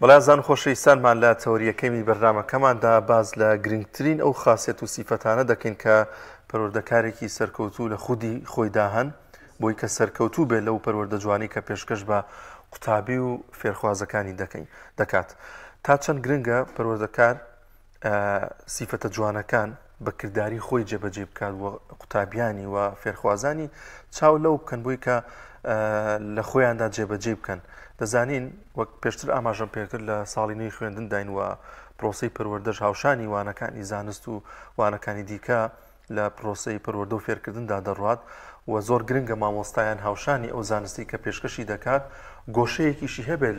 بەڵێزان خۆشەویستانمان لە تەوریەکەمی بەرنامەکەماندا باز لە گرنگترین ئەو خاصیەت و سیفەتانە دەکەین کە پەروەردەکارێکی سەرکەوتوو لە خودی خۆیدا هەن بۆی کە سەرکەوتوو بێت لەو پەروەردە جوانی کە پێشکەش بە قوتابی و فێرخوازەکانی دەکات. تا چەند گرنگە پەروەردەکار سیفەتە جوانەکان بە کردداری خۆی جێبەجێ بکات و قوتابیانی و فێرخوازانی چاو لەو بکەن بۆی کە لە خۆیاندا جێبەجێ بکەن. دەزانین وەک پێشتر ئاماژەم پێکرد لە ساڵی نوێی خوێندن داین و پرۆسەی پەروەردەش هاوشانی وانەکانی زانست و وانەکانی دیکە لە پرۆسەی پەروەردە و فێرکردندا دەڕوات و زۆر گرنگە مامۆستایان هاوشانی ئەو زانستی کە پێشکەشی دەکات گۆشەیەکیشی هەبێت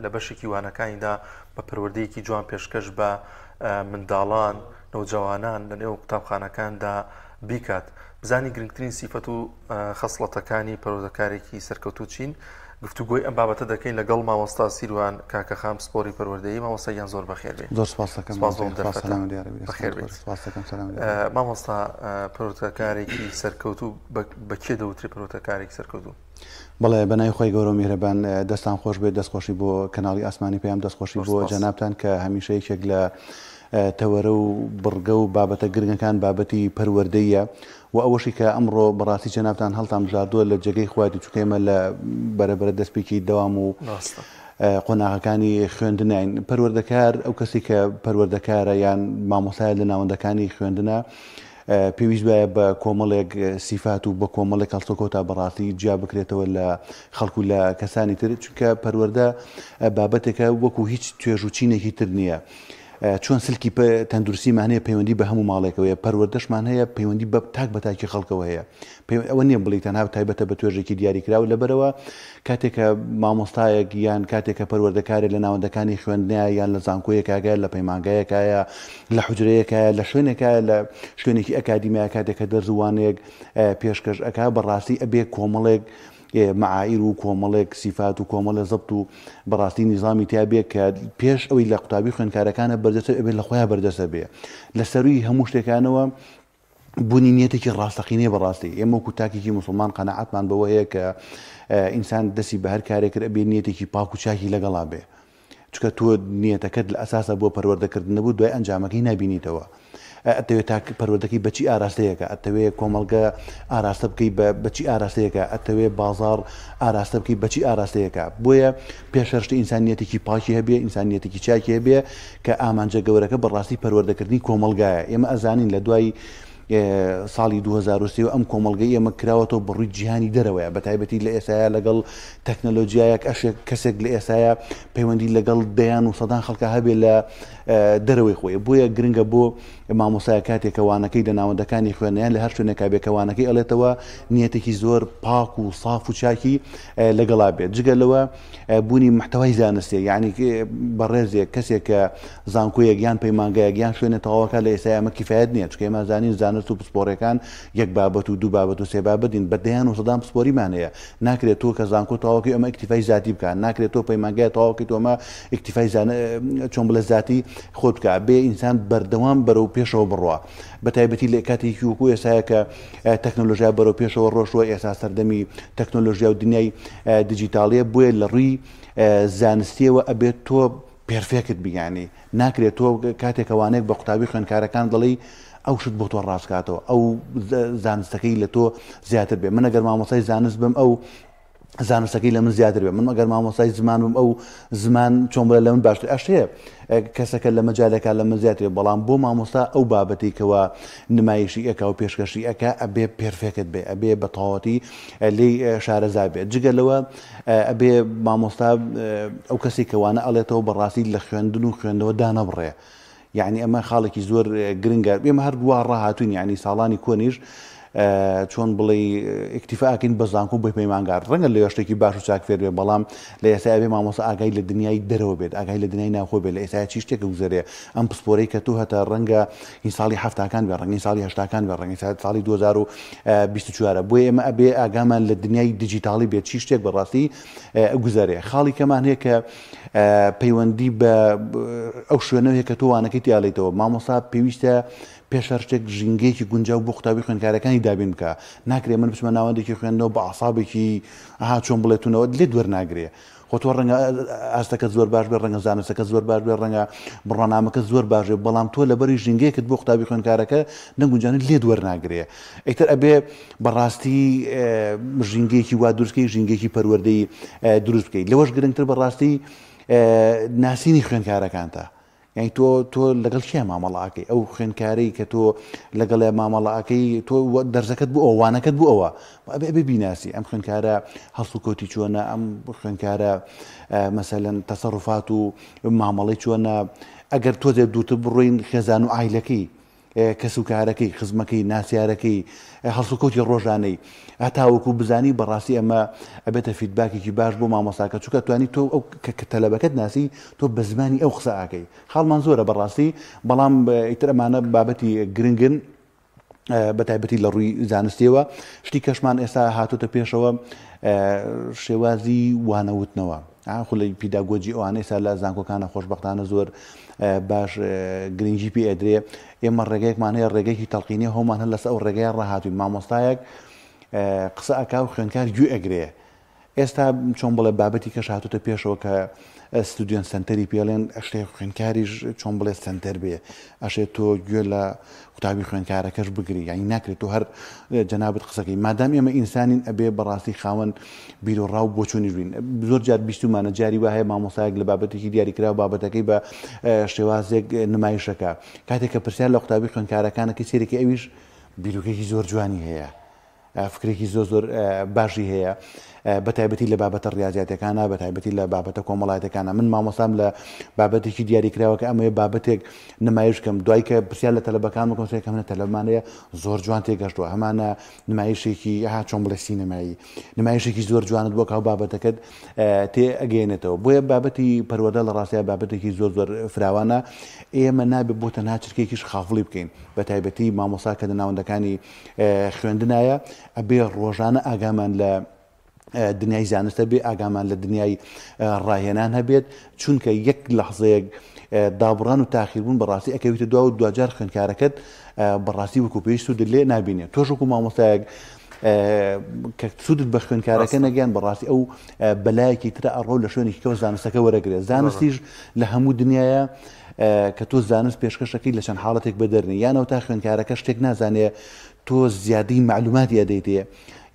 لە بەشێکی وانەکانیدا بە پەروەردەیەکی جوان پێشکەش بە منداڵان نەوجەوانان لە نێو قوتابخانەکاندا بیکات. بزانی گرنگترین سیفەت و خەسڵەتەکانی پەروەردەکارێکی سەرکەوتوو چین. گفتوگۆی ئەم بابەتە دەکەین لەگەڵ مامۆستا سیروان کاکە خام سپۆری پەروەردەیی. مامۆستایان زۆر بەخێر بێت. زۆر سپاس دەکەم. مامۆستا پەروەردەکارێکی سەرکەوتوو بە کێ دەوترێت پەروەردەکارێکی سەرکەوتوو؟ بەڵێ بەنای خۆی گەورە و میهرەبان دەستان خۆش بێت، دەستخۆشی بۆ کەناڵی ئاسمانی پێیان دەستخۆشی بۆ جەنابتان کە هەمیشە یەکێک لە تەوەرە و بڕگە و بابەتە گرنگەکان بابەتی پەروەردەیە و ئەوەشی کە ئەمڕۆ بەڕاستی جەنابتان هەڵتان بژاردووە لە جێگەی خواتی چکەمە لە بەرەبەرە دەستپێکی دەوام و قۆناغەکانی خوێندنین. پەروەردەکار ئەو کەسی کە پەروەردەکارە یان مامۆستایە لە ناوەندەکانی خوێندنە پێویست بایە بە کۆمەڵێک سیفات و بە کۆمەڵێک هەڵسۆکەوتا بەڕاستی جیا بکرێتەوە لە خەڵکو لە کەسانی تر، چونکە پەروەردە بابەتێکە وەکو هیچ توێژ و چینێکی تر نییە. چۆن سلکی تەندروستیمان هەیە پەیوەندی بە هەموو ماڵێکەوەیە، پەروەردەشمان هەیە پەیوەندی بە تاک بەتاکی خەڵکەوە هەیە. ئەوە نییە بڵی تەنها تایبەتە بە توێژێکی دیاریکراوە. لەبەرەوە کاتێکە مامۆستایەک یان کاتێکە پەروەردەکارێک لە ناوەندەکانی خوێندنەیە یان لە زانکۆیەکایە لە پەیمانگایەکایە لە حوجرەیەکایە لە شوێنێکایە لە شوێنێکی ئەکادیمیە کاتێکە دەرزوانێک پێشکەش ئەکا بەڕاستی ئەبێ کۆمەڵێک معایر و کۆمەڵێک سیفات و کۆمەڵە زەبط و بەڕاستی نیزامی تیا بێ کە پێش ئەوەی لە قوتابی خوێندکارەکانە بەردەستە ئەبێت لە خۆیان بەردەستە بێ. لە سەروی هەموو شتێکانەوە بوونی نیەتێکی ڕاستەقینەیە بەڕاستی. ئێمە وەکو تاکێکی موسڵمان قەنەعەتمان بەوە هەیە کە ئینسان دەستی بە هەر کارێک کرد ئەبێ نیەتێکی پاک و چاکی لەگەڵا بێ، چکە تۆ نیەتەکەت لە ئەساسە بۆ پەروەردەکردن نەبوو دوای ئەنجامەکەی نابینیتەوە. ئەتەوێت تا پەروەردەکەی بەچی ئاراستەیەەکە، ئەتەوێت کۆمەلگە ئاراستە بکەی بەچی ئاراستەیەەکە، ئەتەوێت بازار ئاراستە بکەی بەچی ئاراستەیەەکە. بۆیە پێشەرشتی ئینسانیەتێکی پاکی هەبێ، ئینسانیەتێکی چاکی هەبێ کە ئامانجە گەورەکە بەڕاستی پەروەردەکردنی کۆمەلگایە. ئێمە ئەزانین لە دوای ساڵی 2023 ئەم کۆمەلگەی ئێمە کراوەتەوە بەڕووی جیهانی دەرەوەیە، بەتایبەتی لە ئێسایا لەگەڵ تەکنەلۆژیایەک کەسێک لە ئێسایا پەیوەندی لەگەڵ دەیان و سەدان خەڵکە هەبێ لە دەرەوەی خۆی. بۆیە گرنگە بۆ مامۆستای کاتێک کەوانەکەی لە ناوەندەکانی خوێنیان لە هەر شوێنێکا بێ کەوانەکەی ئەڵێتەوە نیەتێکی زۆر پاک و ساف و چاکی لەگەڵا بێت. جگە لەوە بوونی محتەوای زانستێ، یعنی بەڕێزێک کەسێک کە زانکۆیەک یان پەیمانگایەک یان شوێنە تەواوەکە لە ئێستا ئەمە کیفایەت نییە، چکە ئێمە زانین زانست و پسپۆڕەکان یەک بابەت و دوو بابەت و سێ بابەتین بەدەیان و سەدان پسپۆریمان هەیە. ناکرێت تۆ کە زانکۆ تەواوەکەی ئەمە ئیکتیفای ذاتی بکات، ناکرێت تۆ پەیمانگای تەواوەکەی تۆ ئەمە ئیکتیفای چۆن بڵێ ذاتی خۆت بکات. بێ ئینسان بەردەوام بەرەو پێشەوە بڕوا، بەتایبەتی لە کاتێکی وەکو ئێسایە کە تەکنۆلۆژیا بەرەو پێشەوە ڕۆژوە، ئێستا سەردەمی تەکنۆلۆژیا و دنیای دیجیتاڵیە، بۆیە لە ڕووی زانستیەوە ئەبێت تۆ پێرفێکت بیانی. ناکرێت تۆ کاتێکەوانێک بە قوتابی خوێندکارەکان دەڵی ئەو شت بۆ تۆ ڕاستکاتەوە، ئەو زانستەکەی لە تۆ زیاتر بێ. من ئەگەر مامۆستای زانست بم ئەو زانستەکەی لە من زیاتر بێ، من ئەگەر مامۆستای زمان بم ئەو زمان چۆن بڵێ لە من باشتر. ئەشەیە کەسەکە لە مەجالێکا لە من زیاتر، بەڵام بۆ مامۆستا ئەو بابەتێکەوە نمایشی ئەکا و پێشکەشی ئەکا ئەبێ پێرفێکت بێ، ئەبێ بە تەواوەتی لێی شارەزا بێت. جگە لەوە ئەبێ مامۆستا ئەو کەسی کەوانە ئەڵێتەوە بەڕاستی لە خوێندن و خوێندنەوە دانەبڕێ. یعنی ئەمە خاڵێکی زۆر گرنگە. ئێمە هەردووە ڕاهاتوین، یعنی ساڵانی کۆنیش چۆن بڵێ ئیکتیفاکەین بە زانکۆ بۆی پەیمانگار. ڕەنگە لە شتێکی باش و چاک فێر بێ، بەڵام لە ئێستا بێ مامۆستا ئاگای لە دنیای دەرەوە بێت، ئاگای لە دنیای ناوخۆ بێت. لە ئێستا چی شتێکە گوزەرێ ئەم پسپۆرەی کە تۆ هەتا ڕەنگە هین ساڵی هەفتاکان بێ، ڕەنگی ساڵی هەشتاکان بێ، ڕەنگی ساڵی 2024. بۆیە ئێمە ئەبێ ئاگامان لە دنیای دیجیتاڵی بێت، چی شتێک بەڕاستی گوزەرێ. خاڵی کەمان هەیە کە پەیوەندی بە ئەو شوێنەوەیە کە تۆ وانەکەی تیاڵیتەوە. مامۆستا پێویستە پێشەر شتێک ژینگەیەکی گونجاو بۆ قوتابی خوێندکارەکانی دابین بکە. ناکرێت من بچمە ناوەندێکی خوێندنەوە بە ئەعسابێکی چۆن بڵێتونەوە لێ دوەرناگرێ. خۆ تۆ ڕەنگە ئاستەکە زۆر باش بێ ڕەنگە زانستەکە زۆر باش بێ ڕەنگە بڕنامەکە زۆر باشێ بەڵام تۆ لەبەری ژینگەیەکت بۆ قوتابی خوێندکارەکە نەگونجانێت لێ وەرناگرێ ئیتر ئەبێ بەڕاستی ژینگەیەکی وا دروستکەی ژینگەیەکی پەروەردەی دروست بکەیت لەوەش گرنگتر بەڕاستی ناسینی خوێندکارەکانتە یعنی تۆ لەگەڵ کێ مامەڵاکەی ئەو خوێندکارەی کە تۆ لەگەڵ مامەڵاکەی تۆ دەرزەکەت بوو ئەوانەکەت بوو ئەوە ئەبێ بیناسی ئەم خوێندکارە هەڵسو کۆتی چۆنە ئەم خوێندکارە مەسەلەن تەسەڕوفات و مامەڵەی چۆنە ئەگەر تۆ دێ دووتر بڕۆین خێزان و ئایلەکەی کەسوکارەکەی خزمەکەی ناسیارەکەی هەڵسوکەوتی ڕۆژانەی هەتاوەکو بزانی بەڕاستی ئەمە ئەبێتە فیدباکێکی باش بۆ مامۆستاکە چووکە توانی تۆ ئەو کە تەلەبەکەت ناسی تۆ بە زمانی ئەو قسە ئاکەی خاڵمان زۆرە بەڕاستی بەڵام ئیتر ئەمانە بابەتی گرنگن بە تایبەتی لە ڕووی زانستیەوە شتی کەشمان ئێستا هاتوتە پێشەوە شێوازی وانەوتنەوە خولەی پیداگۆجی ئەوانەی سا لە زانکۆکانە خۆشبەختانە زۆر باش گرنگی پێ ئەدرێ ئێمە ڕێگەیەکمان هەیە ڕێگەیەکی تەڵقینی هەومان هەر لەسەر ئەو ڕێگەیە ڕاهاتووین مامۆستایەک قسە ئەکا و خوێندکار گوێ ئەگرێ ئێستا چۆن بڵێ بابەتی کەش هاتوتە پێشەوە کە ستودیۆن سنتەری پێڵێن ئەشتێ خوێندکاریش چۆن بڵێ سنتەر بێ ئەشێت تۆ گوێ لە قوتابی خوێندکارەکەش بگری یعنی ناکرێت تۆ هەر جەنابەت قسەکەی مادام ئێمە ئینسانین ئەبێ بەڕاستی خاوەن بیر و ڕاو بۆ چۆنیش بین زۆر جار بیستمانە جاری وایە مامۆستایەک لە بابەتێکی دیاریکرا و بابەتەکەی بە شێوازێک نمایشەکە کاتێک کە پرسیار لە قوتابی خوێندکارەکانەکە سێرێکی ئەویش بیرۆکێکی زۆر جوانی هەیە فکرێکی زۆر باشی هەیە بە تایبەتی لە بابەتە ڕاضیاتەکانە بە تایبەتی لە بابەتە کۆمەڵایەتەکانە من مامۆستام لە بابەتێکی دیاریکراوە کە ئەمەیە بابەتێک نمایشکەم دوای کە پرسیار لە تەلەبەکان بکەم منە تەلەبمانەیە زۆر جوان تێگەشتووە هەمانە نمایشێکی چۆن بڵێ سینەمایی نمایشێکی زۆر جوانت بۆ کاو بابەتەکەت تێ ئەگەێنێتەوە بۆیە بابەتی پەروەردە لە ڕاستیە بابەتێکی زۆر فراوانە ئێمە نابێت بۆ تەنها چرکێکیش خافڵی بکەین بە تایبەتی مامۆستا کە ناوەندەکانی خوێندنایە ئەبێ ڕۆژانە ئاگامان لە دنیای زانستە بێ ئاگامان لە دنیای ڕاهێنان هەبێت چونکە یەک لەحزەیەک دابڕان و تاخیربوون بەڕاستی ئەکەویتە دوا و دوجار خوێندکارەکەت بەڕاستی وەکو پێویست سوودت لێ نابینێت تۆش وەکو مامۆستایەک کە سوودت بە خوێندکارەکە نەگەیان بەڕاستی ئەو بەلایەکی ترە ئەڕۆ لە شوێنێکی کەوت زانستەکە وەرەگرێت زانستیش لە هەموو دنیاە کە تۆ زانست پێشکەشەکەی لە چەند حاڵەتێک بەدەرنی یانەوە تا خوێندکارەکە شتێک نازانێ تۆ زیادی معلوماتی ئەدەیتێ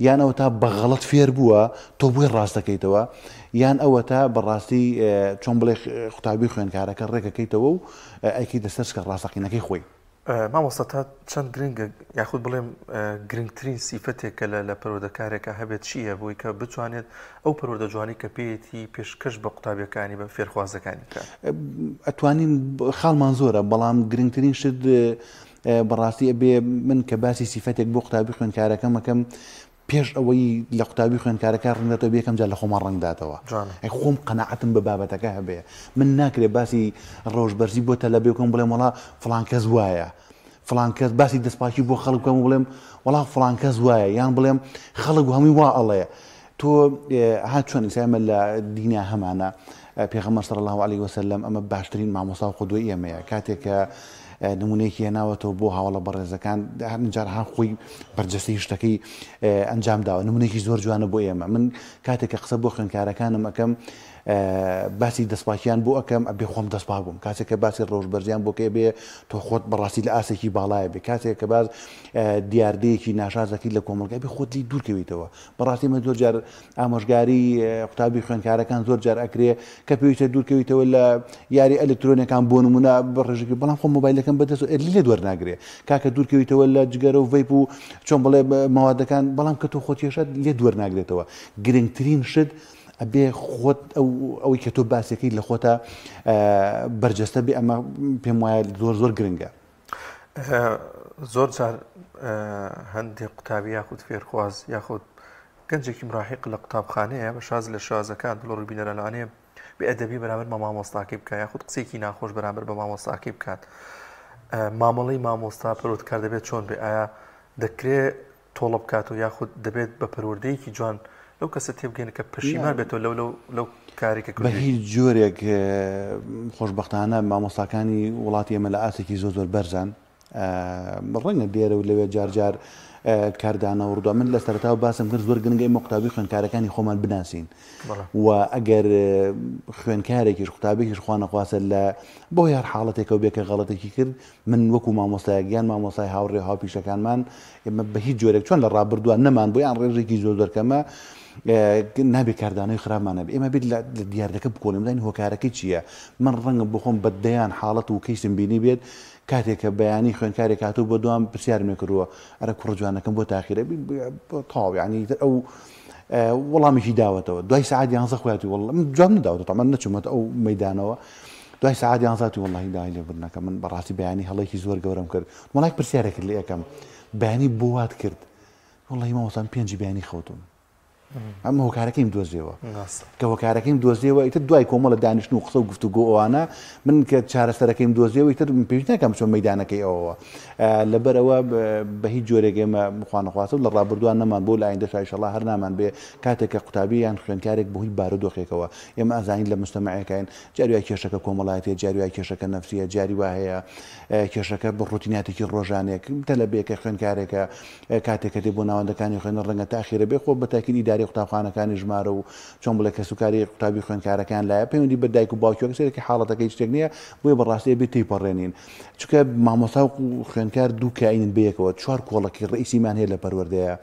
یانەوە تا بەغەڵەت فێر بووە تۆ بۆی ڕاستەکەیتەوە یان ئەوە تا بەڕاستی چۆن بڵێ قوتابی خوێندکارەکە ڕێکەکەیتەوە و ئەیکی دەسەرکە ڕاستەقینەکەی خۆی مامۆستا تا چەند گرنگە یاخود بڵێم گرنگترین سیفەتێکە لە پەروەردەکارێکە هەبێت چییە بۆی کە بتوانێت ئەو پەروەردە جوانی کە پێیەتی پێشکەش بە قوتابیەکانی بە فێرخوازەکانی بکات ئەتوانین خاڵمان زۆرە بەڵام گرنگترین شت بەڕاستی ئەبێ من کە باسی سیفەتێک بۆ قوتابی خوێندکارەکەمەکەم پێش ئەوەی لە قوتابی خوێندکارەکە ڕنگداتەوە بێکەم جار لە خۆمان ڕنگداتەوە خۆم قەناعەتم بە بابەتەکە هەبێ من ناکرێت باسی ڕۆژبەرزی بۆ تەلەبێ بکەم بڵێم وڵا فڵان کەس وایە فڵان کەس باسی دەستپاکی بۆ خەڵک بکەم و بڵێم وڵا فڵان کەس وایە یان بڵێم خەڵک هەمووی وا ئەڵێ تۆ هات چۆن ئیسامە لە دینیا هەمانە پێغەمبەر صلی الله علیه وسلم ئەمە باشترین مامۆستا و قودوەی ئێمەیە کاتێک کە نمونەیەکی هێناوەتەوە بۆ هاوڵە بەڕێزەکان جار ها خۆی بەرجەستەی شتەکەی ئەنجام داوە نمونەیەکی زۆر جوانە بۆ ئێمە من کاتێک کە قسە بۆ خوێندکارەکانم ئەەکەم باسی دەستپاکیان بۆ ئەەکەم ئەبێ خۆم دەستپاک بووم کاتێک کە باسی ڕۆژبەرزیان بۆ کە بێ تۆ خۆت بەڕاستی لە ئاسێکی باڵایە بێ کاتێک کە باز دیاردەیەکی ناشازەکەی لە کۆمەلگای بێ خۆت لی دوورکەویتەوە بەڕاستی من زۆر جار ئامۆژگاری قوتابی خوێندکارەکان زۆر جار ئەکرێ کە پێویستە دوورکەویتەوە لە یاری ئەلکترۆنیەکان بۆ نمونە بەڕێژێکی بەڵام خۆم مۆبایلەکەم بەدەست لێ دووەرناگرێ کاکە دوورکەویتەوە لە جگەرە و ڤیپ و چۆن بڵێ ماوادەکان بەڵام کە تۆ خۆتیێشت لێ دووەرناگرێتەوە گرنگترین شت ئەبێ خۆت ئەوەی کە تۆ باسەکەی لە خۆتە بەرجەستە بێ ئەمە پێم وایە زۆر گرنگە زۆر جار هەندێک قوتابی یاخود فێرخواز یاخود گەنجێکی مراحق لە قوتابخانەیە بە شاز لە شازەکان بڵۆ ڕووبینە لەلانەیە بێ ئەدەبی بەرامبەر بە مامۆستاکەی بکات یاخود قسێکی ناخۆش بەرامبەر بە مامۆستاکەی بکات مامەڵەی مامۆستا پەروەردەکار دەبێت چۆن بێ ئایا دەکرێت تۆڵە بکاتەوە یاخود دەبێت بە پەروەردەیەکی جوان لەو کەسە تێبگەین کە پەشیمان بێتەوە لەو کارێکە بە هیچ جۆرێک خۆشبەختانە مامۆستاکانی وڵاتی ئێمە لە ئاسێکی زۆر بەرزان ڕەنگە دێرە و لەوێ جار کاردانە وڕدا من لە سەرتاوە باسم کرد زۆر گرنگی ئێمە قوتابی خوێندکارەکانی خۆمان بناسین و ئەگەر خوێندکارێکیش قوتابێکیش خوا نەخواسە لە بۆ هەر حاڵەتێکەوە بێکە غەڵەتێکی کرد من وەکو مامۆستایەکیان مامۆستای هاوڕێ هاوپیشەکانمان ئێمە بە هیچ جۆرێک چۆن لە ڕابردووە نەمان بۆ یان ڕێژێکی زۆر دەرکەمە نابێت کاردانەی خراپمانە ئێمە بێت لە دیاردەکە بکۆڵیم داین هۆکارەکەی چییە من ڕەنگە بخۆم بەدەیان حاڵەت و کەیسم بینی بێت کاتێککە بەیانی خوێندکارێک هاتوو بۆ دوام پرسیارمێ کردووە ئەرە کوڕجوانەکەم بۆ تاخیرە تاو ینی ئەو وەڵامێکی داوەتەوە دوای سعات 11 خۆیاتی وەڵام من جواب نەداوەتە تەمان نەچوومەتە ئەو مەدانەوە دوای سعات 11 وەڵاهی داهی لێ بردنەکە من بەڕاستی بەیانی هەڵێکی زۆر گەورەم کرد وڵای پرسیارێک لێ یەکەم بەیانی بۆ وات کرد وەڵی مامۆستام 5 بەیانی خەوتم ئەمە هۆکارەکەیم دۆزیەوە کە هۆکارەکەیم دۆزیەوە ئیتر دوای کۆمەڵە دانیشتن و قسە و گفتوگۆ ئەوانە من کە چارەسەرەکەیم دۆزیەوە ئیتر پێویست ناکەم چۆن مەیدانەکەی ئەوەوە لەبەرەوە بە هیچ جۆرێک ئێمە خوانەخواستە لە ڕابردووان نەمان بۆ لە ئایندەش ئینشەڵڵا هەر نامان بێ کاتێک کە قوتابی یان خوێندکارێک بەهۆی بارودۆخێکەوە ئێمە ئازانین لە مجتەمەعەکەین جاری وای کێشەکە کۆمەڵایەتیە جاری وای کێشەکە نەفسیە جاری وا هەیە کێشەکە بە ڕوتیناتێکی ڕۆژانێک تەلەبێکە خوێندکارێکە کاتێک کە دێ بۆ ناوەندەکانی خوێنە ڕەنگە تاخیرە بێ خۆ بە تاکید ئیداری قوتابخانەکانی ژمارە و چۆن بڵێ کەسوکاری قوتابی خوێندکارەکان لایە پەیوەندی بە دایک و باوکیەوە سێرەکی حاڵەتەکەی شتێک نییە بۆیە بەڕاستی بێت تێیپەڕێنین چونکە مامۆستا و خوێندکار دوو کائینن بەیەکەوە چوار کۆڵەکی ڕئیسیمان هەیە لە پەروەردەیە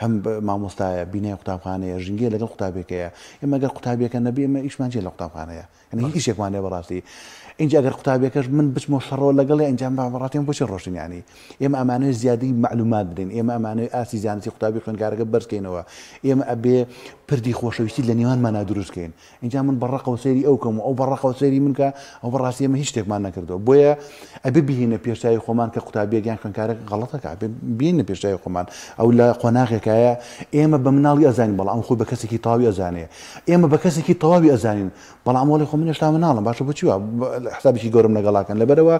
هەم مامۆستایە بینای قوتابخانەیە ژینگە لەگەڵ قوتابێکەیە ئێمە ئەگەر قوتابیەکە نەبێ ئێمە ئیشمان چێ لە قوتابخانەیە یعنی هیچ شتێکمان لێ بەڕاستی اینجا ئەگەر قوتابێکەش من بچمەوە شەڕەوە لەگەڵ ئەنجام بەڕاتیم بۆ چی ڕۆشتین ینی ئێمە ئەمانەوێت زیادی معلومات بدەین ئێمە ئەمانەوێت ئاسی زانستی قوتابی خوێندکارەکە بەرزکەینەوە ئێمە ئەبێ پردی خۆشەویستی لە نێوانمانە دروستکەین اینجا من بەڕقەوە سەیری ئەو کەم و ئەو بەڕقەوە سەیری من کە ئەو بەڕاستی ئێمە هیچ شتێکمان نەکردەوە بۆیە ئەبێ بهێنە پێشایی خۆمان کە قوتابیەکیان خوێندکارێک غەڵەتەکە بێنە پێشایی خۆمان ئەو لە قۆناغێکایە ئێمە بە مناڵی ئەزانین بەڵام خۆی بە کەسێکی تەواوی ئەزانێ ئێمە بە کەسێکی تەواوی ئەزانین بەڵام وەڵی خۆ من هێشتا مناڵم باشە بۆچیوە حسابێکی گەورم لەگەڵاکەن لەبەرەوە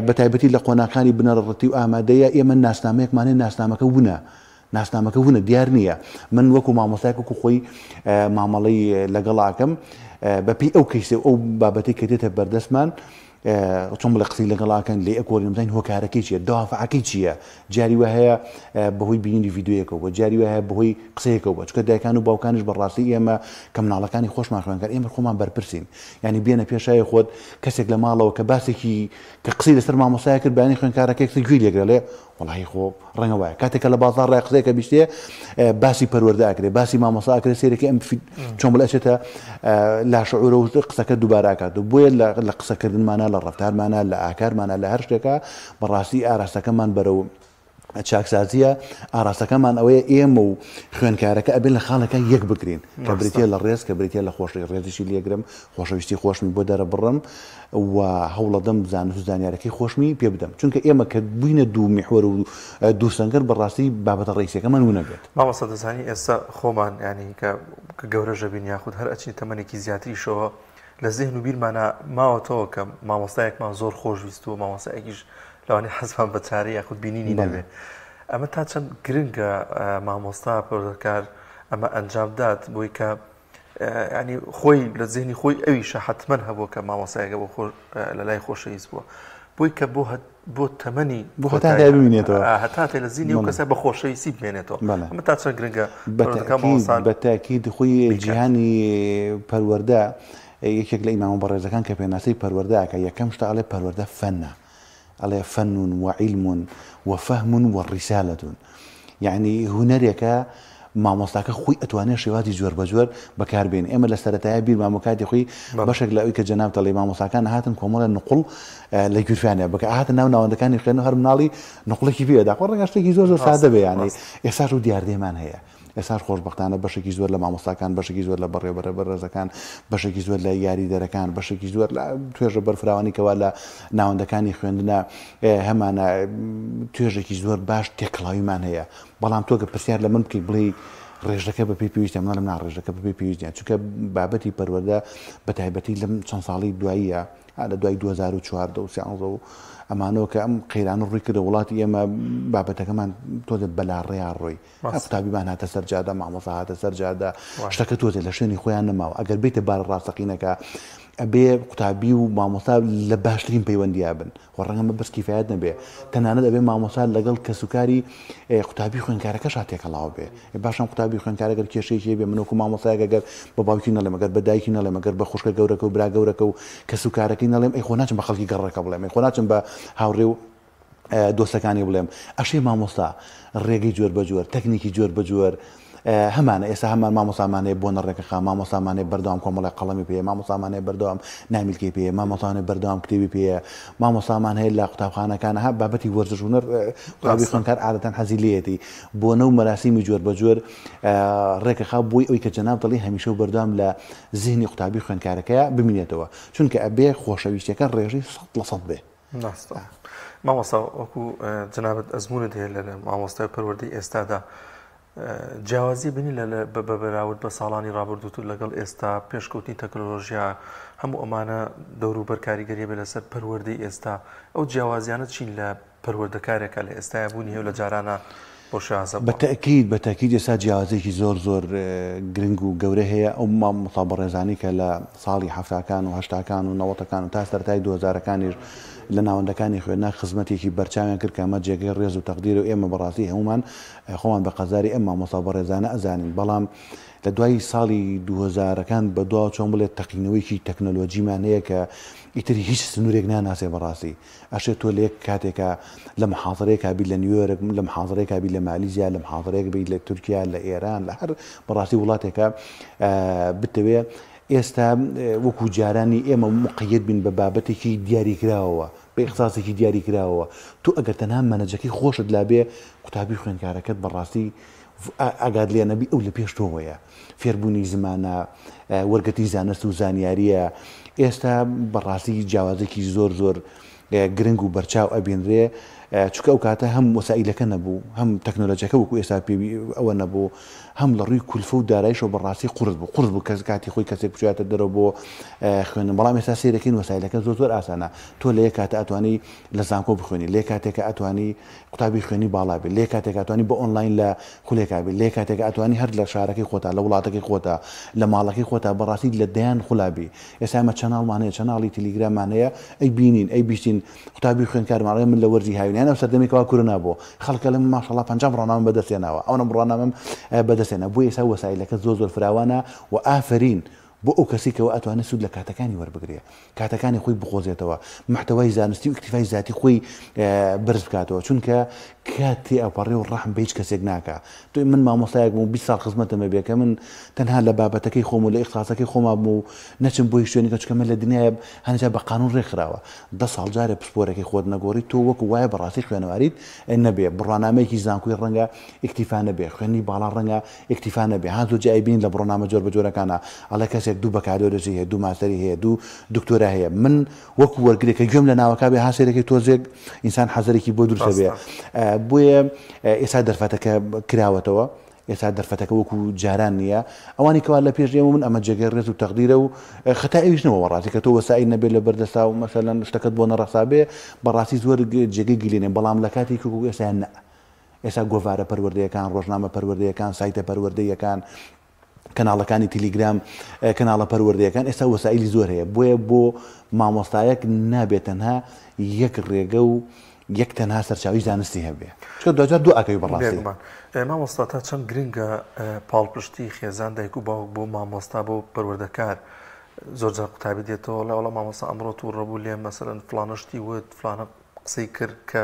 بە تایبەتی لە قۆناغەکانی بنەڕەتی و ئامادەیە ئێمە ناسنامەیەکمانێ ناسنامەکە وونە ناسنامەکە وونە دیار نییە من وەکو مامۆستای وەکو خۆی مامەڵەی لەگەڵاکەم بەپێی ئەو کەیسێ ئەو بابەتی کە دێتە بەردەستمان چۆن بڵێ قسەی لەگەڵاکەن لێ ئەکۆڵیم زین هۆکارەکەی چییە دافعەکەی چییە جاری وە هەیە بەهۆی بینینی ڤیددیویەکەوە جاری وە هەیە بەهۆی قسەیەکەوە چکە دایکان و باوکانیش بەڕاستی ئێمە کە مناڵەکانی خۆشمان خوێنکار ئێمە خۆمان بەرپرسین ینی بێنە پێشای خۆت کەسێک لە ماڵەوە کە باسێکی کە قسەی لەسەر مامۆستای کرد بەیانی خوێنکارەکەی قسەی گوێی لێگرە لێ وڵی خۆ ڕەنگە وایە کاتێکە لە بازار ڕای قسەیەکە بیستێ باسی پەروەردە ئاکرێ باسی مامۆستا ئاکرێ سێرەکە ئەم چۆن بڵێ ئەچێتە لاشعورە و قسەکە دووبارە ئاکات و بۆیە لە قسەکردنمانە لە ڕەفتارمانە لە ئاکارمانە لە هەر شتێکە بەڕاستی ئاراستەکەمان بەرەو چاکسازیە ئاراستەکەمان ئەوەیە ئێمە و خوێنکارەکە ئەبێن لە خاڵەکە یەک بگرین کە بریتە لە ڕێز کە بریتە لە خۆشی ڕێزیشی لێگرم خۆشەویستی خۆشمی بۆ دەرە بڕم و هەوڵەدەم زانست و زانیارەکەی خۆشمی پێ بدەم چونکە ئێمە کە بووینە دوو میحوەر و دوو سەنگەر بەڕاستی بابەتە ڕئیسەکەمان وونەبێت مامۆستا دەزانی ئێستا خۆمان ینی کە گەورەژە بین یاخود هەر ئەچین تەمەنێکی زیاتریشەوە لە زێهن و بیرمانە ماوەتەوە کە مامۆستایەکمان زۆر خۆشویست و مامۆستایەکیش لەوانەیە حەزمان بە چارە یاخود بینینی نەبێ ئەمە تا چەند گرنگە مامۆستا پەروەردەکار ئەمە ئەنجامدات بۆی کە ینی خۆی لە زێنی خۆی ئەویشە حتمەن هەبوو کە مامۆستایەکە بۆ لە لای خۆشەویست بووە بۆی کە بۆ تەمەنی بۆ هەتا ببینێتەوە هەتا لە زیینی و کەسە بە خۆشەویستی بمێنێتەوە ئەمە تا چەند گرنگە بە تاکید خۆی جیهانی پەروەردە یەکێک لە ئیمام بەڕێزەکان کە پێناسەی پەروەردەکە یەکەم شتە ئەڵێ پەروەردە فەنە ئەڵێ فەن وعیلم وفەهم وڕیسالە یعنی هونەرێکە مامۆستاکە خۆی ئەتوانێت شێوازی جۆر بە جۆر بەکاربێن ئێمە لە سەرەتایە بیر مامۆکاتی خۆی بەشێک لە ئەوی کە جەناب دەڵێ مامۆستاکان هاتن کۆمەڵە نقڵ لە گورفیانە بکە هاتن ناو ناوەندەکانی خوێنەوە هەر مناڵی نقڵێکی پێدا خۆ ڕەنگە شتێکی زۆر سادە بێ یانەی ئێستاش و دیاردێمان هەیە ئێستاش خۆشبەختانە بەشێکی زۆر لە مامۆستاکان بەشێکی زۆر لە بەڕێوەبەرە بەڕێزەکان بەشێکی زۆر لە یاریدەرەکان بەشێکی زۆر لە توێژە بەرفراوانیکەوە لە ناوەندەکانی خوێندنە هەمانە توێژێکی زۆر باش تێکڵاویمان هەیە بەڵام تۆ کە پرسیار لە من بکەی بڵێ ڕێژەکە بە پێی پێویستە منڵم ڕێژەکە بە پێی پێویستیان چونکە بابەتی پەروەردە بە تایبەتی لەم چەند ساڵی دواییە لە دوای 2014 و 2013 و ئەمانەوە کە ئەم قەیرانە ڕووی کردە وڵاتی ئێمە بابەتەکەمان تۆزە بەلاڕێیان ڕۆی قوتابیمان هاتە سەرجادە مامۆستا هاتە سەرجادە شتەکە تۆزێ لە شوێنی خۆیان نەماوە ئەگەر بیتە بارە ڕاستەقینەکە ئەبێ قوتابی و مامۆستا لە باشترین پەیوەندییا بن و ڕەنگە بەس کیفایەت نەبێ تەنانەت ئەبێ مامۆستا لەگەڵ کەسوکاری قوتابی خوێندکارەکەش تێکەڵاو بێ باشم قوتابی خوێندکارەگەر کێشەیەکی بێ منوەکو مامۆستایەگەر بە باوکی نەڵێم ئەگەر بە دایکی نەڵێم ئەگەر بە خوشکە گەورەکە و برا گەورەکە و کەسوکارەکەی نەڵێم ئەی خۆ ناچم بە خەڵکی گەڕەکە بڵێم خۆ ناچم بە هاوڕێ و دۆستەکانی بڵێم ئەشێ مامۆستا ڕێگەی جۆر بە جۆر تەکنیکی جۆر بە جۆر هەمانە ئێستا هەمان مامۆسامانەیە بۆ نەڕێکەخا مامۆسامانەیە بەردەوام کۆمەڵی قەڵەمی پێ مامۆسامانەیە بەردەوام نامیلکەی پێ مامۆسانێ بەردەوام کتێبی پێ مامۆسامان هەیە لە قوتابخانەکانە ها بابەتی وەرزش هونەر قوتابی خوێندکار عادەتەن حەزی لێیەتی بۆنە و مەراسیمی جۆر بە جۆر ڕێکەخا بۆی ئەوی کە جەناب دەڵێ هەمیشە و بەردەوام لە زیهنی قوتابی خوێندکارەکەیە ببینێتەوە چونکە ئەبێ خۆشەویستیەکە ڕێژەی 100% بێ مامۆستا وەکو جەنابەت ئەزمونت هەیە لە مامۆستای پەروەردەی ئێستادا جیاوازی بینی بە بەراورد بە ساڵانی ڕابردووتر لەگەڵ ئێستا پێشکەوتنی تەکنۆلۆژیا هەموو ئەمانە دەوروبەر کاریگەریە بێ لەسەر پەروەردەی ئێستا ئەو جیاوازیانە چین لە پەروەردەکارێکە لە ئێستاە بوونی هەیە لە جارانە بۆ شازە بەتەکید ئێستا جیاوازێکی زۆر گرنگ و گەورە هەیە ئەو مامۆستا بەڕێزانی کە لە ساڵی هەفتاکان و هەشتاکان و نەوەتەکان و تا سەرەتای 2000ەکانیش لە ناوەندەکانی خوێندنا خزمەتێکی بەرچاویان کرد کە ئەمە جێگەی ڕێز و تەقدیر و ئێمە بەڕاستی هەمومان خۆمان بە قەزاری ئەم مامۆستا بەڕێزانە ئەزانین بەڵام لە دوای ساڵی 2000ەکان بە دوا چۆن بڵێت تەقینەوەیکی تەکنۆلۆجیمان هەیە کە ئیتری هیچ سنوورێک ناناسێ بەڕاستی ئەشێت تۆ لە یەک کاتێکە لە محاضرەیەک بی لە نیویۆرک لە محاضرەیەک بی لە مالیزیا لە محاضرەیەک بی لە تورکیا لە ئێران لە هەر بەڕاستی وڵاتێکە بتەوێ ئێستا وەکو جارانی ئێمە مقید بین بە بابەتێکی دیاریکراوە بە اختصاسێکی دیاریکراوە تو ئەگەر تەنها مەنەجەکەی خۆشت لابێ قوتابی خوێندکارەکەت بەڕاستی ئاگاد لێ نەبی ئەو لە پێش تۆوەیە فێربوونی زمانە وەرگەتی زانست و زانیاریە ئێستا بەڕاستی جیاوازێکی زۆر گرنگ و بەرچاو ئەبێنرێ چونکە ئەو کاتە هەم وەسائلەکە نەبوو هەم تەکنۆلۆژیەکە وەکو ئێستا پێوی ئەوە نەبوو هەم لە ڕووی کولفە و دارایشەوە بەڕاستی قورس بوو کەس کاتی خۆی کەسێک بچێتە دەرەوە بۆ خوێندن بەڵام ئێستا سیرەکەین وەسایلەکە زۆر ئاسانە تۆ لە یەک کاتە ئەتوانی لە زانکۆ بخوێنی لێ کاتێکە ئەتوانی قوتابی خوێنی باڵا بێت لێ کاتێک ئەتوانی بە ئۆنلاین لە خولێکا بێت لێ کاتێکە ئەتوانی هەر لە شارەکەی خۆتا لە وڵاتەکەی خۆتا لە ماڵەکەی خۆتا بەڕاستی لە دەیان خولابی ئێستا ئەمە چەناڵمانەیە چەناڵی تەلەگراممانەیە ئەی بینین ئەی بیستین قوتابی خوێندکارمانەیە من لە وەرزی هاوینیان ئەو سەردەمێکەوە کورە نابوو خەڵکە لەم ماشەڵڵا 50 ڕۆنامە بەدەستێناوە ئەوە ڕۆنامەم بەدەستێنە بۆ ئێستا وەسایلەکە زۆر فراوانە و ئافرین بۆ ئەو کەسی کەەوە ئەتوانێت سوود لە کاتەکانی وەربگرێ کاتەکانی خۆی بخۆزێتەوە محتەوای زانستی و ئیکتیفای ذاتی خۆی بەرز بکاتەوە چونکە کاتی ئەپەڕێ و ڕەحم بە هیچ کەسێک ناکە توی من مامۆستایەک بوو 20 ساڵ خزمەتەمە بێ کە من تەنها لە بابەتەکەی خۆم و لە ئیختاسەکەی خۆما بوو و نەچم بۆ هیچ شوێنێکە چکە من لە دنیای هەنجا بە قانون ڕێکخراوە 10 ساڵ جارێ پسپۆرەکەی خۆت نەگۆڕی تۆ وەکو وایە بەڕاستی خوێنەواریت نەبێ بڕوانامەیەکی زانکۆی ڕەنگە ئیکتیفا نەبێ خوێنی باڵا ڕەنگە ئیکتیفا نەبێ هەزوو جای بین لە بڕۆنامە جۆر بە جۆرەکانە ئەڵێ کەسێک دوو بەکارێرەی هەیە دوو ماستەری هەیە دوو دکتۆرا هەیە من وەکو وەرگرێکە گوێم لە ناوەکە بێ هاسێرەکەی تۆزێک ئینسان حەزەرێکی بۆ دروستە بێ بۆیە ئێستا دەرفەتەکە کراوەتەوە ئێستا دەرفەتەکە وەکو جاران نییە ئەوانی کەوا لە پێش ئێمە من ئەمە جێگەی ڕێز و تەقدیرە و خەتا ئەویشنەوە ڕاستی کە تۆ وەسایی نەبێت لە بەردەستا و مەسەلەن شتەکەت بۆ نەڕەسا بێ بەڕاستی زۆر جێگەی گلێنێ بەڵام لە کاتی کە ئێستا نە ئێستا گۆڤارە پەروەردەیەکان ڕۆژنامە پەروەردەیەکان سایتە پەروەردەیەکان کەناڵەکانی تیلیگرام کەناڵە پەروەردەیەکان ئێستا وەسایلی زۆر هەیە بۆیە بۆ مامۆستایەک نابێت تەنها یەک ڕێگە و یەک تەنها سەرچاوی زانستی هەبێ چکە دوجار دوو ئەکەوی بەڕاستی مامۆستا تا چەند گرنگە پاڵپشتی خێزان دایک و باوک بۆ مامۆستا بۆ پەروەردەکار زۆر جار قوتابی دێتەوە لە وڵا مامۆستا ئەمڕۆ تووڕەبوو لێ مەسەرەن فلانشتی وت فلانە قسەی کرد کە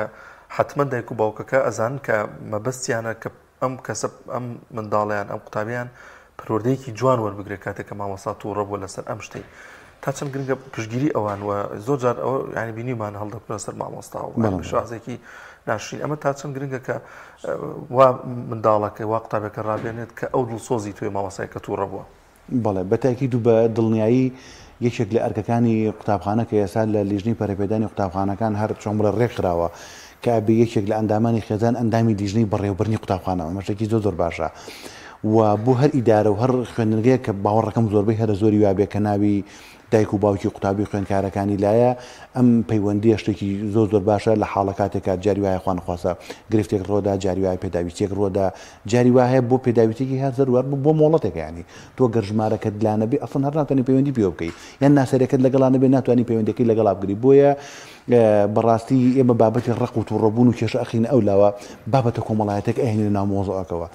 حتمما دایک و باوکەکە ئەزان کە مەبەستیانە کە ئەم کەسە ئەم منداڵیان ئەم قوتابیان پەروەردەیەکی جوان وەربگرێت کاتێککە مامۆستا تووڕەبووە لەسەر ئەم شتەی تا چەند گرنگە پشگیری ئەوان و زۆر جار ئەوە ینی بینیمان هەڵدەکرێت سەر مامۆستا و شازێکی ناشرین ئەمە تا چەند گرنگە کە وا منداڵەکە وا قوتابەکە ڕابێنێت کە ئەو دڵسۆزی توێ مامۆستایەکە تووڕەبووە بەڵێ بەتاکید و بە دڵنیایی یەکێک لە ئەرکەکانی قوتابخانە کە ئێستا لە لیژنەی پەرەپێدانی قوتابخانەکان هەر چۆن بڵێ ڕێکخراوە کە ئەبێ یەکێک لە ئەندامانی خێزان ئەندامی لیژنەی بەڕێوەبردنی قوتابخانەوە مەشتێکی زۆر باشە و بۆ هەر ئیدارە و هەر خوێندنگەیە کە باوەڕەکەم زۆربەی هەرە زۆری وابێ کە ناوی دایک و باوکی قوتابی خوێندکارەکانی لایە ئەم پەیوەندی شتێکی زۆر باشە لە حاڵە کاتێکە جاری وایە خوانخواسە گرفتێک ڕۆدا جاری وایە پێداویستێک ڕۆدا جاری وایە بۆ پێداویستێکی هەر زەروار بۆ مۆڵەتێک ینی تۆ گەرژمارەکەت لانەبێ ئەسڵ هەر ناتوانانی پەیوەندی پێ بکەیت یان ناسەرەکەت لەگەڵانە بێ ناتوانانی پەیوەندەکەی لەگەڵا بگری بۆیە بەڕاستی ئێمە بابەتی ڕق و تووڕەبوون و کێشە ئەخینە ئەولاوە بابەتە کۆمەڵایەتێک ئەهێنێ ناو مۆزوعەکەوە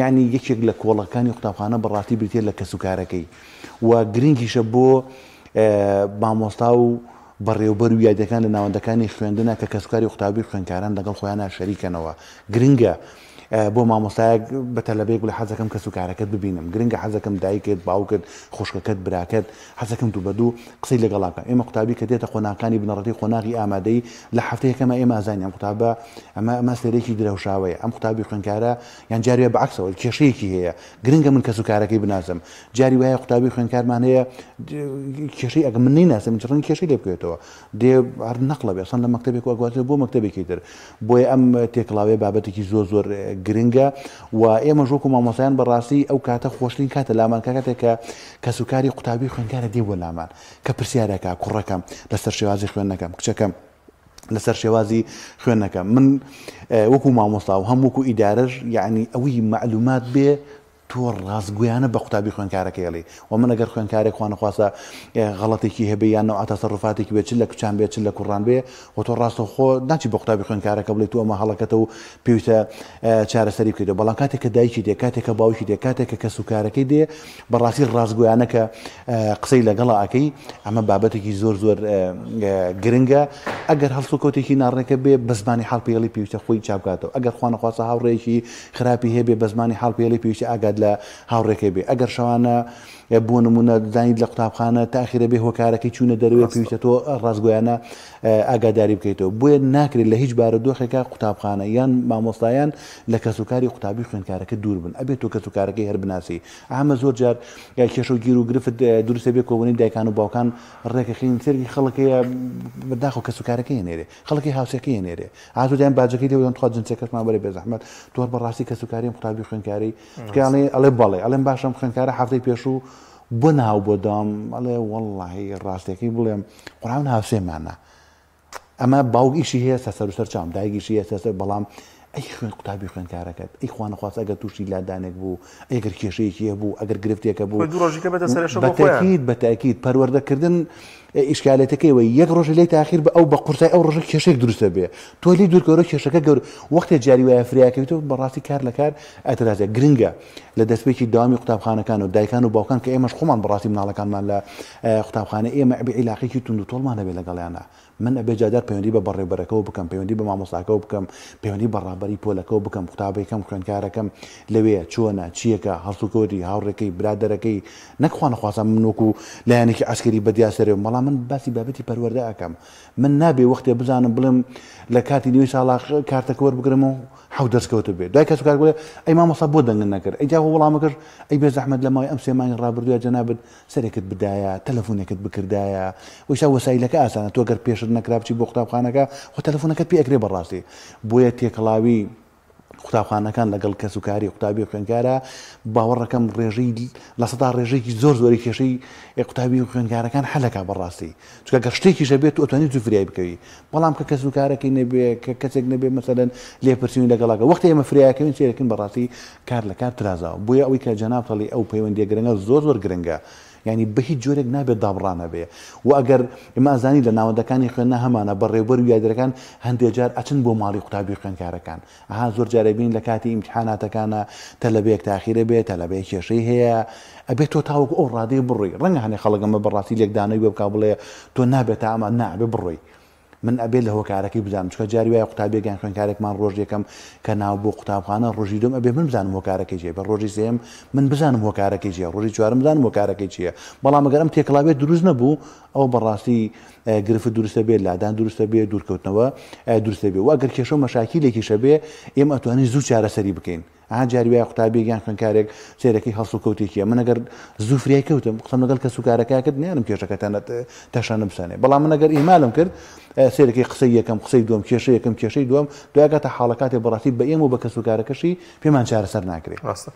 یعنی یەکێک لە کۆڵەکانی قوتابخانە بەڕاستی بریتێ لە کەسوکارەکەی و گرنگیشە بۆ مامۆستا و بەڕێوەبەر و یادەکان لە ناوەندەکانی خوێندنە کە کەسوکاری قوتابی خوێندکاران لەگەڵ خۆیانە شەریکەنەوە گرنگە بۆ مامۆستایەک بە تەلەبەیەک بڵێ حەزەکەم کەسوکارەکەت ببینم گرنگە حەزەکەم دایکت باوکت خوشکەکەت براکەت حەزەکەم دوو بەدوو قسەی لەگەڵاکە ئێمە قوتابی کە دێتە قۆناغەکانی بنەڕەتی قۆناغی ئامادەی لە هەفتەیەکەمە ئێمە ئازانی ئەم قوتابە ئەمە سەرێکی درەوشاوەیە ئەم قوتابی خوێندکارە یان جاریە بەعکسەوە کێشەیەکی هەیە گرنگە من کەسوکارەکەی بناسم جاری وایە قوتابی خوێندکارمان هەیە کێشەی ئەگە من نیناسم ڕەنگی کێشەی لێ بکەوێتەوە دێ هەر نەقڵە بێ ئەسڵ لە مەکتەبێک وەگواتێت بۆ مەکتەبێکی تر بۆیە ئەم تێکڵاوێ بابەتێکی زۆر گرنگە و ئێمە ژۆک و مامۆسایان بەڕاستی ئەو کاتە خۆشترین کاتە لامان کاتێک کە کەسوکاری قوتابی خوێندکارە دێ بۆ لامان کە پرسیارەکە کوڕەکەم لەسەر شێوازی خوێندنەکەم کچەکەم لەسەر شێوازی خوێندنەکەم من وەکو مامۆستا و هەم وەکو ئیدارەش یعنی ئەوەی معلومات بێ تۆ ڕاستگویانە بە قوتابی خوێندکارەکەڵی و من ئەگەر خوێندکارێک خوانەخواسە غەڵەتێکی هەبێ یان نەوە تەسەڕفاتێکی بێت چ لە کچان بێت چ لە کوڕان بێ و تۆ ڕاستە خۆ ناچی بە قوتابی خوێندکارەکە بڵێت تو ئەمە هەڵەکەتە و پێویستە چارەسەری بکەیتەوە بەڵام کاتێک کە دایکی دێ کاتێک کە باوکی دێ کاتێک کە کەسوکارەکەی دێ بەڕاستی ڕاستگویانە کە قسەی لەگەڵا ئەکەی ئەمە بابەتێکی زۆر گرنگە ئەگەر هەڵسوکەوتێکی ناڕێکە بێ بە زمانی حاڵپێڵی پێویستە خۆی چاپکاتەوە ئەگەر خوانەخواسە هاوڕێکی خراپی هەیە بێ بە زمانی حاڵپێڵی پێویستە ئاگاد لە هاوڕێکەکەی بێ ئەگەر شەوانە بۆ نمونە دانیت لە قوتابخانە تاخیرە بێ هۆکارەکەی چوونە دەروێت پێویستە تۆ ڕاستگویانە ئاگاداری بکەیتەوە بۆیە ناکرێت لە هیچ بارەدۆخێکە قوتابخانە یان مامۆستایان لە کەسوکاری قوتابی خوێندکارەکە دوور بن ئەبێت تۆ کەسوکارەکەی هەر بناسی ئەمە زۆر جار کێشە و گیر و گرفت دروستە بێ کۆبوونی دایکان و باوکان ڕێکەخین سەرکی خەڵکەیە بەداخۆ کەسوکارەکەی هێنێرێ خەڵکی هاوسەکەی هێنێرێ ئازودیان باجەکەی دەوێن تخوا جنسەکەشمان بەرێ بێزەحمەت تۆ بەڕاستی کەسوکاری قوتابی خوێندکاری ئەڵێ بەڵێ ئەڵێم باشم خوێندکارە هەفتەی پێشوو بۆ ناو بۆ دام ئەڵێ وەڵڵاهی ڕاستیەکەی بڵێم قورآن هاوسێمانە ئەمە باوکیشی هەیە سەر سەر چام دایکیشی هەیە سەر بەڵام ئەی خوێن قوتابی خوێندکارەکەت ئەی خوانەخواست ئەگەر تووشی لادانێک بوو ئەگەر کێشەیەکی هەبوو ئەگەر گرفتێکە بوو بەتاکید پەروەردەکردن ئیشکالێتەکەیەوە یەک ڕۆژ لێی تاخیر بە ئەو بە قورسای ئەو ڕۆژە کێشێک دروستە بێ تۆ لی دوورکەوە کێشەکە گەور وەختێ جاری وایە فریاکەویتەوە بەڕاستی کار لە کار ئەترازێ گرنگە لە دەستپێکی داوامی قوتابخانەکان و دایکان و باوکان کە ئێمەش خۆمان بەڕاستی مناڵەکانمان لە قوتابخانە ئێمە ئەبێ عیلاقێکی تونند و تۆڵمانە بێ لەگەڵیانە من ئەبێ جادار پەیوەندی بە بەڕێبەرەکەەوە بکەم پەیوەندی بە مامۆستاکەەوە بکەم پەیوەندی بە ڕابەری پۆلەکەەوە بکەم قوتابەکەم خوێندکارەکەم لەوەیە چۆنە چیەکە هەڵسوکەوتی هاوڕێکەی برادەرەکەی نەکخوا نەخواسە من وەکو لایەنێکی عسکەری بەدیاسەرێ بەڵام من باسی بابەتی پەروەردە ئەکەم من نابێ وەختێ بزانم بڵێم لە کاتی نوێی ساڵا کارتەکە وەربگرم و حەوت دەستکەوتە بێت دوای کەسوکار بڵێ ئەی مامۆستا بۆ دەنگن نەکرد ئەیجا وەڵامەکەش ئەی بێزەحمەت لە ماوەی ئەم سێ مانگی ڕابردووە جەنابەت سەرێکت بدایە تەلەفۆنێکت بکردایە وەشا وەسایلەکە ئاسانە تۆ گەر پێشت نەکرا بچی بۆ قوتابخانەکە خۆ تەلەفۆنەکەت پێ ئەکرێ بەڕاستی بۆیە تێکەڵاوی قوتابخانەکان لەگەڵ کەسوکاری قوتابی خوێندکارە باوەڕەکەم ڕێژەی لە سەدا ڕێژەیەکی زۆری کێشەی قوتابی خوێندکارەکان هەلەکە بەڕاستی چکە گەر شتێکیشە بێت و ئەتوانیت زوو فریای بکەوی بەڵام کە کەسوکارەکەی نەبێ کە کەسێک نەبێ مەسەلەن لێپرسیونی لەگەڵاکە وەختە ئێمە فریاکەوین سێرەکەین بەڕاستی کار لە کار ترازاوە بۆیە ئەوەی کە جەناب تەڵی ئەو پەیوەندیە گرنگە زۆر گرنگە ینی بە هیچ جۆرێک نابێت دابڕانە بێ و ئەگەر ئێمە ئازانی لە ناوەندەکانی خوێندنە هەمانە بەڕێوەبەر و یادەکان هەندێک جار ئەچن بۆ ماڵی قوتابی خوێندکارەکان ئەها زۆر جارە بین لە کاتی ئیمتحاناتەکانە تەلەبەیەک تاخیرە بێت تەلەبەیە کێشەی هەیە ئەبێت تۆ تاوەکو ئەو ڕادەیە بڕۆی ڕەنگە هەنێ خەڵکەمە بەڕاستی لێکدانەوەی بێ بکا بڵێ تۆ نابێت تا ئەمە نابێ بڕۆی من ئەبێت لە هۆکارەکەی بزانم چکە جاری وایە قوتابیەکان خوێندکارێکمان ڕۆژ یەکەم کە ناو بۆ قوتابخانە ڕۆژی دوم ئەبێ من بزانم هۆکارەکەی چیە بە ڕۆژی سێم من بزانم هۆکارەکەی چیە ڕۆژی چوارم بزانم هۆکارەکەی چیە بەڵام ئەگەر ئەم تێکڵاوێت دروست نەبوو ئەو بەڕاستی گرفت دروستە بێت لادان دروستە بێت دوورکەوتنەوە دروستە بێت و ئەگەر کێشە و مەشاکیلێکیشە بێ ئێمە ئەتوانین زوو چارەسەری بکەین جاری وایە قوتابیەکان خوێندکارێک سێرەکەی هەڵس و کەوتێکیە من ئەگەر زوو فریای کەوتم قسەم لەگەڵ کەسوکارەکەکرد نیانم کێشەکەتانە تەشانە بسانێ بەڵام من ئەگەر ئیمالم کرد سێرەکەی قسەی یەکەم قسەی دووەم کێشە یەکەم کێشەی دووەم دوایگاتە حاڵەکاتی بەڕاستی بە ئێمە و بە کەسوکارەکەشی پێمان چارەسەر ناکرێت ڕاستە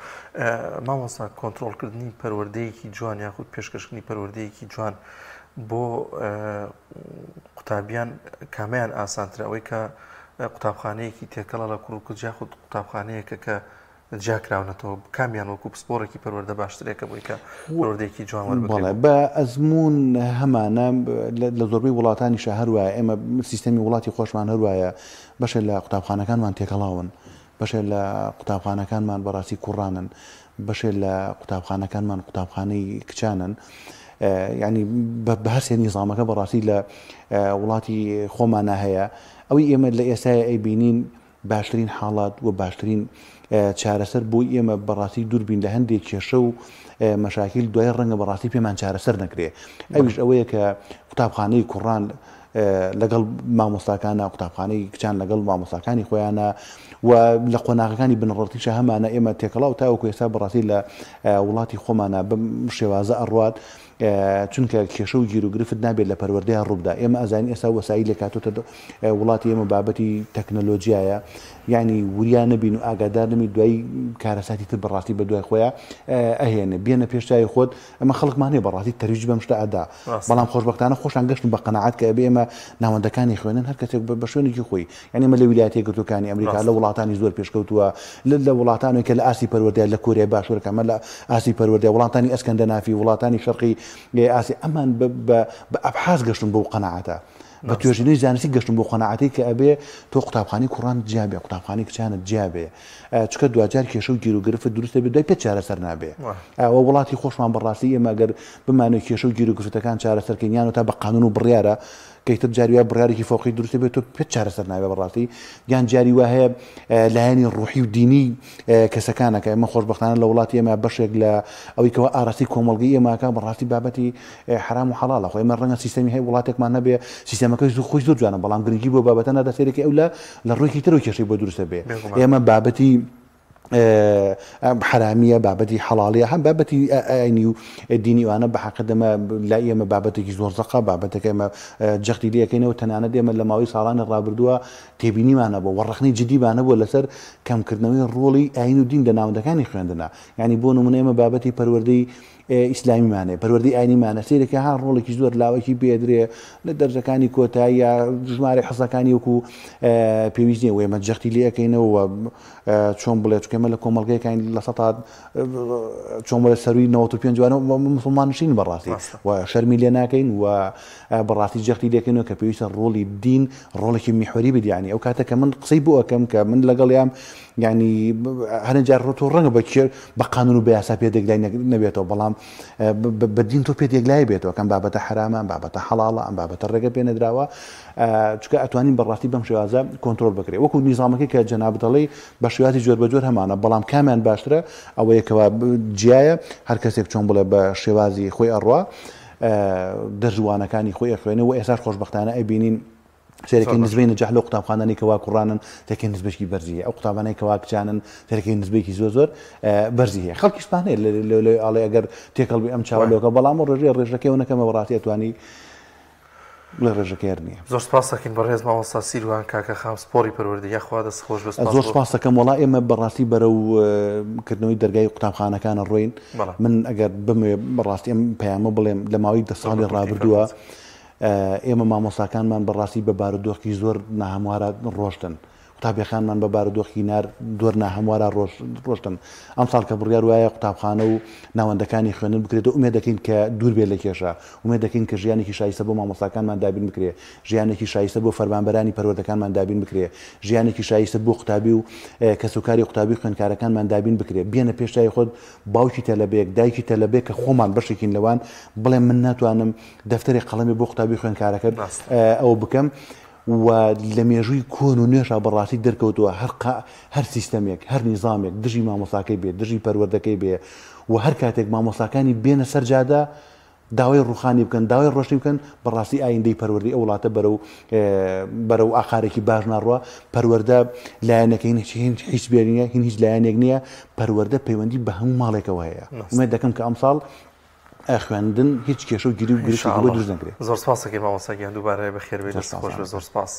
مامۆستا کۆنتڕۆڵکردنی پەروەردەیەکی جوان یاخود پێشکەشکردنی پەروەردەیەکی جوان بۆ قوتابیان کامیان ئاسانترە ئەوەی کە قوتابخانەیەکی تێکەڵە لە کوڕکوجیا خود قوتابخانەیەکە کە جاکراونەتەوە کامیان وەکو پسپۆڕێکی پەروەردە باشترێکە بۆی کە پەروەردەیەکی جوان وەربگرێت. بە ئەزمون هەمانە لە زۆربەی وڵاتانیشە هەروایە ئێمە سیستەمی وڵاتی خۆشمان هەروایە بەشێ لە قوتابخانەکانمان تێکەڵاون، بەشێ لە قوتابخانەکانمان بەڕاستی کوڕانن، بەشێ لە قوتابخانەکانمان قوتابخانەی کچانن. ینی بە هەرسێ نیزامەکە بەڕاستی لە وڵاتی خۆمانە هەیە. ئەوەی ئێمە لە ئێستای ئەیبینین باشترین حاڵات و باشترین چارەسەر بۆی ئێمە بەڕاستی دووربین لە هەندێک کێشە و مەشاکیل دوای ڕەنگە بەڕاستی پێمان چارەسەر نەکرێ. ئەویش ئەوەیە کە قوتابخانەی کوڕان لەگەڵ مامۆستاکانە، قوتابخانەی کچان لەگەڵ مامۆستاکانی خۆیانە و لە قۆناغەکانی بنەڕەتیشە هەمانە ئێمە تێکەڵاو تاوەکو ئێستا بەڕاستی لە وڵاتی خۆمانە بەم شێوازە ئەڕوات، چونکە کێشە و گیرروگرفت نابێت لە پەروەردەیان ڕووبدا. ئێمە ئەزانین ئێستا وەسایلێک هاتووەتە وڵاتی ئێمە بابەتی تەکنەلۆجیایە، یعنی وریان نەبین و ئاگادار نەبین دوای کارەساتی تر بەڕاستی بە دوای خۆیان ئەهێنێ بێنە پێشتای خۆت. ئەمە خەڵکمانێ بەڕاستی تەرویج بەم شتە ئەدا، بەڵام خۆشبەختانە خۆشان گەشتن بە قەناعەت کە ئەبێ ئێمە ناوەندەکانی خوێنن هەر کەسێک بە شوێنێکی خۆی. یعنی ئێمە لە ویلایەتە یەکگرتووەکانی ئەمریکا لە وڵاتانی زۆر پێشکەوتووە، لە وڵاتانێک کە لە ئاسی پەروەردەیە لە کۆریای باشوورەکە، ئەمە لە ئاسی پەروەردەیە، وڵاتانی ئەسکەندەنافی، وڵاتانی شەرقی ئاسی، ئەمان بە ئەبحاز گەشتن بۆ قەناعەتە، بە توێژینەی زانستی گەشتن بۆ قەناعەتی کە ئەبێ تۆ قوتابخانەی کوڕان جیابێ، قوتابخانەی کچانت جیابێ، چکە دوجار کێشە و گیرروگرفت دروستە بێت دوای پێ چارەسەر نابێ. ئەوە وڵاتی خۆشمان بەڕاستی ئێمە ئەگەر بمانێت کێشە و گیرروگرفتەکان چارەسەرکەین یان تا بە قانون و بڕیارە کەیتر جاریوە بڕیارێکی فۆقی دروستە بێت تۆ پێ چارەسەر نابێ بەڕاستی، یان جاری وا هەیە لایەنی ڕوحی و دینی کەسەکانەکە. ئێمە خۆشبەختانە لە وڵاتی ئێمە بەشێک لە ئەوەی کەەوە ئاراستی کۆمەڵگەی ئێماکە بەڕاستی بابەتی حرام و حەڵاڵە. خۆ ئێمە ڕەنگە سیستەمی هەیە وڵاتێکمان نەبێ سیستەمەکەی خۆی زۆر جوانە، بەڵام گرنگی بۆ بابەتە نەدا سێرەکی ئەو لە ڕوویەکی تر و کێشەی بۆ دروستە بێ. ئێمە بابەتی حرامیە، بابەتی حەڵاڵیە، هەم بابەتی ئاینی و دینی وانە بە حەقیقەت ئێمە لای ئێمە بابەتێکی زۆر زەقە، بابەتێک ئێمە جەختی لێ ئەەکەینەوە. تەنانەت ئێمە لە ماوەی ساڵانی ڕابردووە تێبینیمانە بۆ وەڕەخنەی جدیبانە بۆ لەسەر کەمکردنەوەی ڕۆڵی ئاین و دین لە ناوەندەکانی خوێندنە. ینی بۆ نمونە ئێمە بابەتی پەروەردەی ئیسلامیمانێ، پەروەردەی ئاینیمانە، سیرێکی هەر ڕۆڵێکی زۆر لاوەکی بێدرێ لە دەرجەکانی کۆتایی یا ژمارە حەزەکانی وەکو پێویست نیە. ئێمە جەختی لێ ئەەکەینەوە چۆن بڵێ چکەمە لە کۆمەڵگەیەکان لە سەد چۆن بڵێ سەروی 95 جوانە مسلمان نشین بەڕاستی و شەرمی لێ ناکەین و بەڕاستی جەختی لێکەینەوە کە پێویستە ڕۆڵی دین ڕۆڵێکی میحوەری بدیانی. ئەو کاتە کە من قسەی بۆ ئەەکەم کە من لەگەڵیام ینی هەرێک جار ڕۆ ڕەنگە بە قانون و بە یاسا پێ دەگلای نەبێتەوە، بەڵام بە دین تۆ پێ دێگلای بێتەوە کەم بابەتە حرامە، ئەم بابەتە حەڵاڵە، ئەم بابەتە ڕێگە پێ نەدراوە، چکە ئەتوانین بەڕاستی بەم شێوازە کۆنتترۆل بکرێت. وەکو نیزامەکەی کە جەناب دەڵێ بە شێوازی جۆر بە جۆر هەمانە، بەڵام کامیان باشترە ئەوەیەکەوە جیایە هەر کەسێک چۆن بڵێ بە شێوازی خۆی ئەڕوا دەرجوانەکانی خۆی ئەخوێنێ و ئێساش خۆشبەختانە ئەیبینین سێرەکەی نسبەی نەجاح لە قوتابخانەی کەوا کوڕانن تێکەی نسبەشی بەرزیە، ئەو قوتابانەی کەوا کچانن تێرەکەی نسبەیەکی زۆر بەرزی هەیە. خەڵکی ئیسپانیە لە ئاڵێ ئەگەر تێکەڵ بێ ئەم چاوەلۆکە، بەڵام ڕێژەکەی نەکەمە بەڕاستی ئەتوانی بڵێ ڕێژەکەی نییە. زۆر سپاس دەکەین بە ڕێز مامۆستا سیروان کاکە خام سپۆری پەروەردەی یاخوا دەستخۆش بە زۆر سپاس دەکەم. وڵا ئێمە بەڕاستی بەرەو کردنەوەی دەرگای قوتابخانەکانە ڕۆین. من ئەگەر بمێ بەڕاستی ئەم پەیامە بڵێم لە ماوەی 10 ساڵی ڕابردووە ئێمە مامۆستاکانمان بەڕاستی بە بارودۆخی زۆر ناهەموارە ڕۆشتن، قوتابیەکانمان بە بارودۆخی نار زۆر ناهەموارە ڕۆشتن. ئەم ساڵ کە بڕیار وایە قوتابخانە و ناوەندەکانی خوێندن بکرێت و ئومێد دەکەین کە دوور بێت لە کێشە، ئومێد دەکەین کە ژیانێکی شایستە بۆ مامۆستاکانمان دابین بکرێ، ژیانێکی شایستە بۆ فەرمانبەرانی پەروەردەکانمان دابین بکرێ، ژیانێکی شایستە بۆ قوتابی و کەسوکاری قوتابی خوێندکارەکانمان دابین بکرێ. بێنە پێشتای خۆت باوکی تەلەبەیەک دایکی تەلەبەیەک کە خۆمان بەشێکین لەوان بڵێ من ناتوانم دەفتەری قەڵەمی بۆ قوتابی خوێندکارەکەت ئەوە بکەم و لە مێژووی کۆن و نوێژە بەڕاستی دەرکەوتووە هەر سیستەمێک هەر نیزامێک دژی مامۆستاکەی بێ، دژی پەروەردەکەی بێ و هەر کاتێک مامۆستاکانی بێنە سەرجادا داوای ڕوخانی بکەن، داوای ڕۆشنی بکەن بەڕاستی ئایندەی پەروەردەی ئەو وڵاتە بەرەو ئاخارێکی باش ناڕوە. پەروەردە لایەنەکەی هیچ بێنیە، هیچ لایەنێک نییە، پەروەردە پەیوەندی بە هەموو ماڵێکەوە هەیە. ئومێد دەکەم کە ئەم ساڵ خوێندن هیچ کێشە و گیری و گرفتی بۆ دروست نەکرێت. زۆر سپاس دەکەین مامۆستا گیان دووبارە بەخێر بێت. دەستخۆش بە زۆر سپاس.